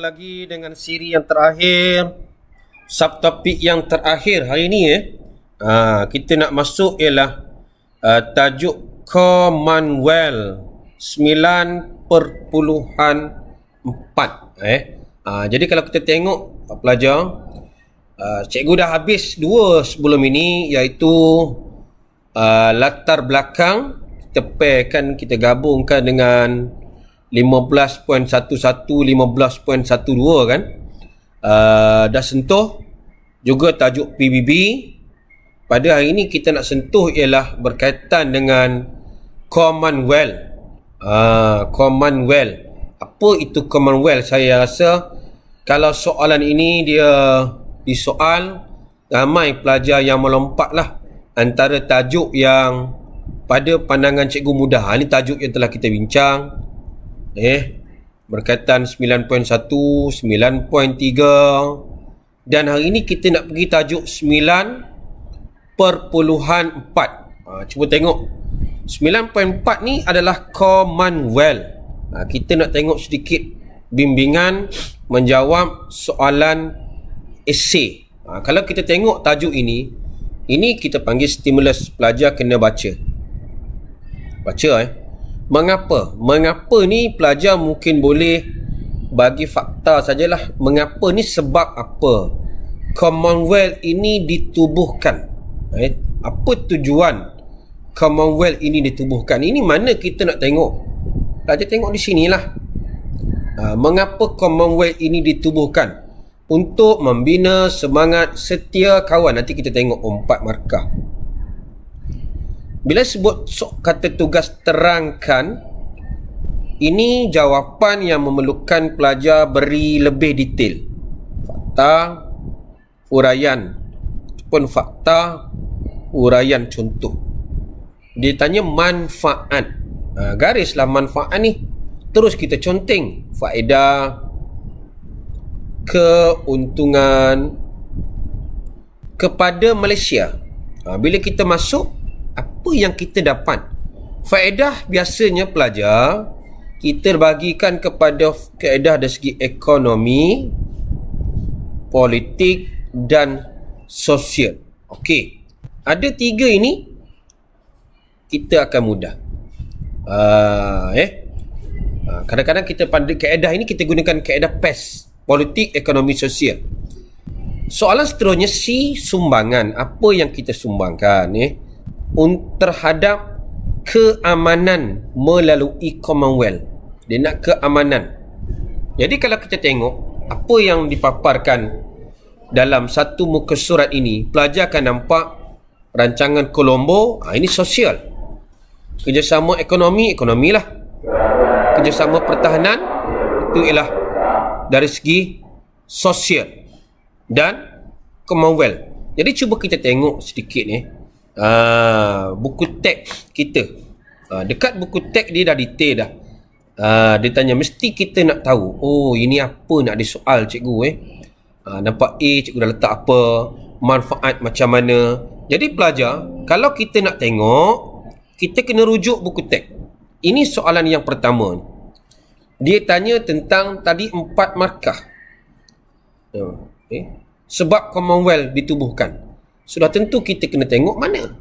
lagi dengan siri yang terakhir, subtopik yang terakhir hari ni. Kita nak masuk ialah tajuk Commonwealth 9.4. Jadi kalau kita tengok pelajar, cikgu dah habis dua sebelum ini, iaitu latar belakang. Kita pairkan, kita gabungkan dengan 15.11, 15.12 kan. Dah sentuh juga tajuk PBB. Pada hari ini kita nak sentuh ialah berkaitan dengan Commonwealth. Commonwealth. Apa itu Commonwealth? Saya rasa kalau soalan ini dia disoal, ramai pelajar yang melompat lah antara tajuk yang pada pandangan cikgu mudah. Ini tajuk yang telah kita bincang. Berkaitan 9.1, 9.3, dan hari ini kita nak pergi tajuk 9.4. Cuba tengok 9.4 ni adalah Commonwealth. Kita nak tengok sedikit bimbingan menjawab soalan esei. Kalau kita tengok tajuk ini kita panggil stimulus. Pelajar kena baca. Mengapa? Mengapa ni pelajar mungkin boleh bagi fakta sajalah. Mengapa ni, sebab apa Commonwealth ini ditubuhkan. Apa tujuan Commonwealth ini ditubuhkan? Ini mana kita nak tengok. Pelajar tengok di sinilah. Mengapa Commonwealth ini ditubuhkan? Untuk membina semangat setia kawan. Nanti kita tengok 4 markah. Bila sebut kata tugas terangkan, ini jawapan yang memerlukan pelajar beri lebih detail. Fakta, uraian, ataupun fakta, uraian contoh. Dia tanya manfaat. Garislah manfaat ni. Terus kita conteng faedah, keuntungan kepada Malaysia. Bila kita masuk, apa yang kita dapat? Faedah biasanya pelajar kita bagikan kepada faedah dari segi ekonomi, politik dan sosial. Okey. Ada 3 ini kita akan mudah. Kadang-kadang kita pada kaedah ini kita gunakan kaedah PES, politik, ekonomi, sosial. Soalan seterusnya, sumbangan. Apa yang kita sumbangkan terhadap keamanan melalui Commonwealth. Dia nak keamanan. Jadi kalau kita tengok apa yang dipaparkan dalam satu muka surat ini, pelajar akan nampak rancangan Colombo. Ini sosial. Kerjasama ekonomi lah. Kerjasama pertahanan, itu ialah dari segi sosial. Dan Commonwealth. Jadi cuba kita tengok sedikit buku teks kita. Dekat buku teks dia dah detail dah. Dia tanya, mesti kita nak tahu, ini apa nak disoal cikgu. Nampak cikgu dah letak apa, manfaat macam mana. Jadi pelajar, kalau kita nak tengok, kita kena rujuk buku teks. Ini soalan yang pertama. Dia tanya tentang tadi 4 markah. Sebab Commonwealth ditubuhkan. Sudah tentu kita kena tengok mana.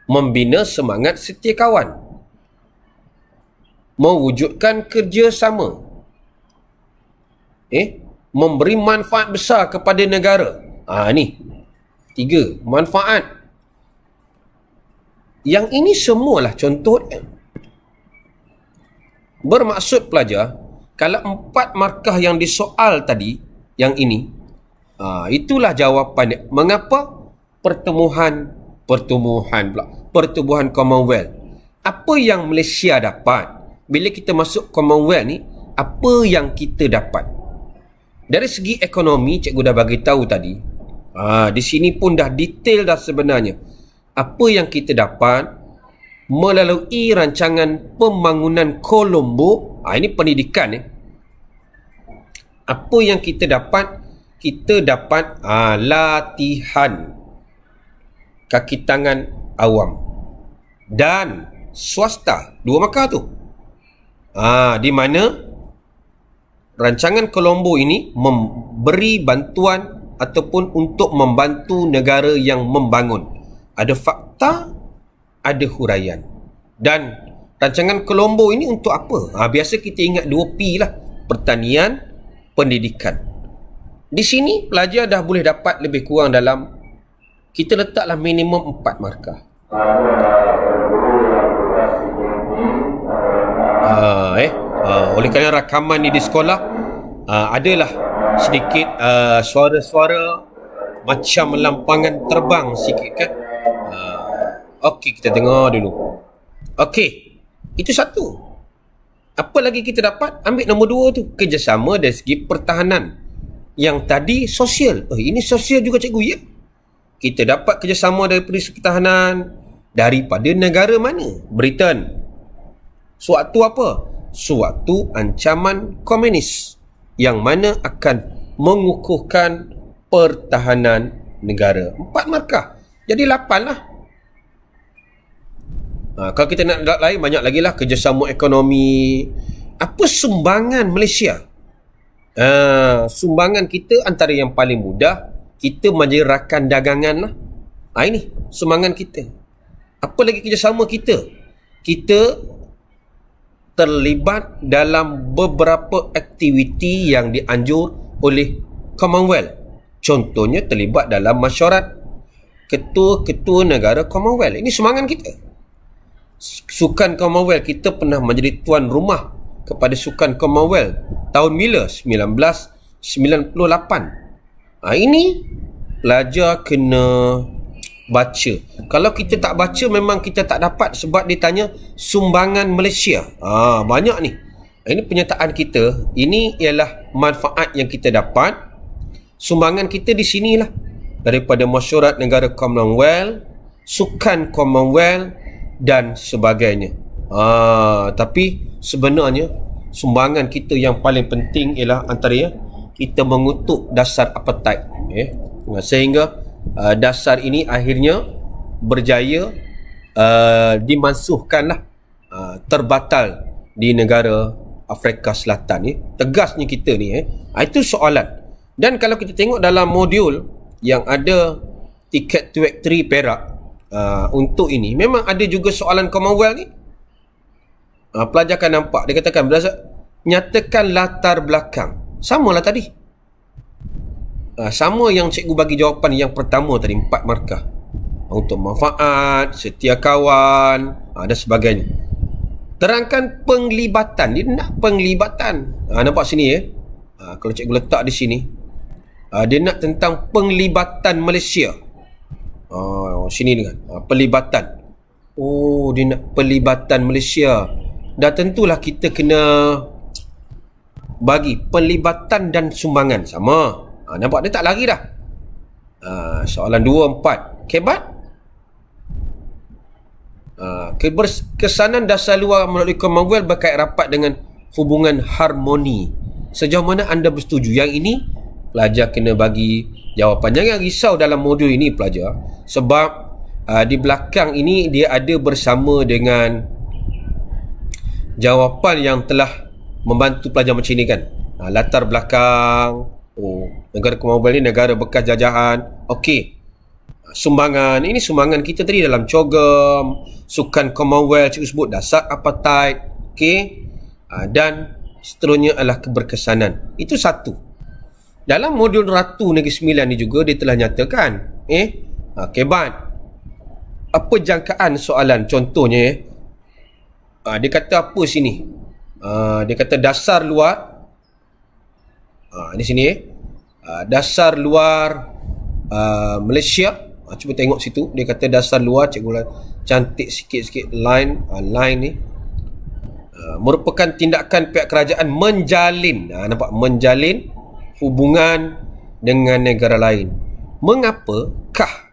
Membina semangat setia kawan. Mewujudkan kerjasama. Memberi manfaat besar kepada negara. Ni 3 manfaat. Yang ini semualah contohnya. Bermaksud pelajar, kalau 4 markah yang disoal tadi, yang ini, itulah jawapannya. Mengapa pertumbuhan Commonwealth? Apa yang Malaysia dapat bila kita masuk Commonwealth ni? Apa yang kita dapat? Dari segi ekonomi, cikgu dah bagi tahu tadi. Di sini pun dah detail dah sebenarnya. Apa yang kita dapat melalui rancangan pembangunan Colombo. Ini pendidikan. Apa yang kita dapat? Kita dapat latihan kaki tangan awam dan swasta. 2 markah tu. Di mana rancangan Colombo ini memberi bantuan ataupun untuk membantu negara yang membangun. Ada fakta, ada huraian. Dan rancangan Colombo ini untuk apa? Biasa kita ingat 2P lah. Pertanian, pendidikan. Di sini pelajar dah boleh dapat lebih kurang dalam, kita letaklah minimum 4 markah. Oleh kerana rakaman ni di sekolah, adalah sedikit suara-suara macam lampangan terbang sikit kan. Okey, kita dengar dulu. Okey, itu satu. Apa lagi kita dapat? Ambil nombor 2 tu, kerjasama dari segi pertahanan. Yang tadi sosial. Ini sosial juga cikgu, ya? Kita dapat kerjasama dari segi pertahanan daripada negara mana? Britain. Suatu apa? Suatu ancaman komunis yang mana akan mengukuhkan pertahanan negara. 4 markah. Jadi 8 lah. Kalau kita nak lain, banyak lagi lah. Kerjasama ekonomi. Apa sumbangan Malaysia? Sumbangan kita antara yang paling mudah, kita menjadi rakan dagangan lah. Ini sumbangan kita. Apa lagi kerjasama kita? Kita terlibat dalam beberapa aktiviti yang dianjur oleh Commonwealth. Contohnya terlibat dalam mesyuarat ketua-ketua negara Commonwealth. Ini sumbangan kita. Sukan Commonwealth, kita pernah menjadi tuan rumah kepada Sukan Commonwealth tahun bila? 1998. Ini pelajar kena baca. Kalau kita tak baca, memang kita tak dapat, sebab dia tanya sumbangan Malaysia. Banyak ni. Ini penyertaan kita. Ini ialah manfaat yang kita dapat. Sumbangan kita di sinilah. Daripada mesyuarat negara Commonwealth, Sukan Commonwealth dan sebagainya. Tapi sebenarnya sumbangan kita yang paling penting ialah antaranya kita mengutuk dasar apartheid. Sehingga dasar ini akhirnya berjaya dimansuhkanlah, terbatal di negara Afrika Selatan. Tegasnya kita ni. Itu soalan. Dan kalau kita tengok dalam modul yang ada tiket to Act 3 Perak, untuk ini memang ada juga soalan Commonwealth ni. Pelajar akan nampak dia katakan nyatakan latar belakang. Samalah tadi. Sama yang cikgu bagi jawapan yang pertama tadi, 4 markah. Untuk manfaat, setia kawan, dan sebagainya. Terangkan penglibatan. Dia nak penglibatan. Nampak sini kalau cikgu letak di sini, dia nak tentang penglibatan Malaysia. Sini dengan pelibatan. Dia nak pelibatan Malaysia. Dah tentulah kita kena bagi pelibatan dan sumbangan sama. Nampak dia tak lari dah. Soalan 2, 4. Kebat. Keberkesanan dasar luar melalui Commonwealth berkait rapat dengan hubungan harmoni. Sejauh mana anda bersetuju? Yang ini pelajar kena bagi jawapan. Jangan risau dalam modul ini pelajar, sebab di belakang ini dia ada bersama dengan jawapan yang telah membantu pelajar macam ini kan. Latar belakang, negara Commonwealth ni negara bekas jajahan. Okey. Sumbangan, ini sumbangan kita tadi dalam Cogam, Sukan Commonwealth cikgu sebut dasar apartheid. Okey. Dan seterusnya adalah keberkesanan. Itu satu. Dalam modul Ratu Negeri Sembilan ni juga dia telah nyatakan, Kebat. Apa jangkaan soalan? Contohnya, dia kata apa sini? Dia kata dasar luar. Di sini, dasar luar Malaysia. Cuba tengok situ. Dia kata dasar luar. Cikgu cantik sikit-sikit line ni. Merupakan tindakan pihak kerajaan menjalin. Nampak? Menjalin hubungan dengan negara lain. Mengapakah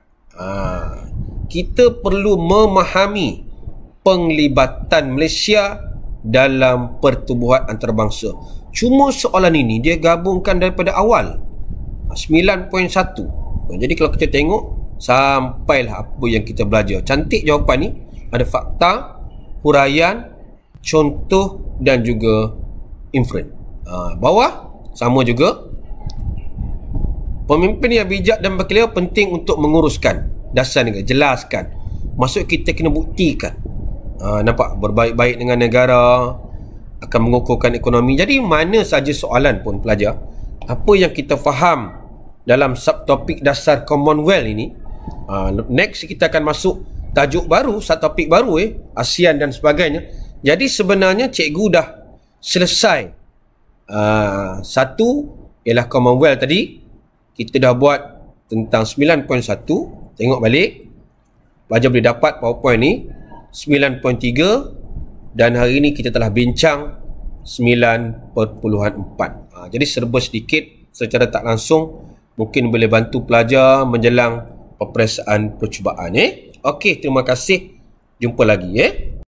kita perlu memahami penglibatan Malaysia dalam pertubuhan antarabangsa? Cuma soalan ini dia gabungkan daripada awal 9.1. Jadi kalau kita tengok sampailah apa yang kita belajar. Cantik jawapan ni. Ada fakta, huraian, contoh dan juga inferen. Bawah sama juga. Pemimpin yang bijak dan berkeliru penting untuk menguruskan dasar negara. Jelaskan. Maksud kita kena buktikan. Nampak? Berbaik-baik dengan negara, akan mengukuhkan ekonomi. Jadi mana saja soalan pun pelajar, apa yang kita faham dalam subtopik dasar Commonwealth ini, next kita akan masuk tajuk baru, subtopik baru, ASEAN dan sebagainya. Jadi sebenarnya cikgu dah selesai satu ialah Commonwealth tadi. Kita dah buat tentang 9.1. Tengok balik, pelajar boleh dapat PowerPoint ni 9.3, dan hari ni kita telah bincang 9.4. Jadi serba sedikit secara tak langsung mungkin boleh bantu pelajar menjelang peperiksaan percubaan. Okey, terima kasih. Jumpa lagi.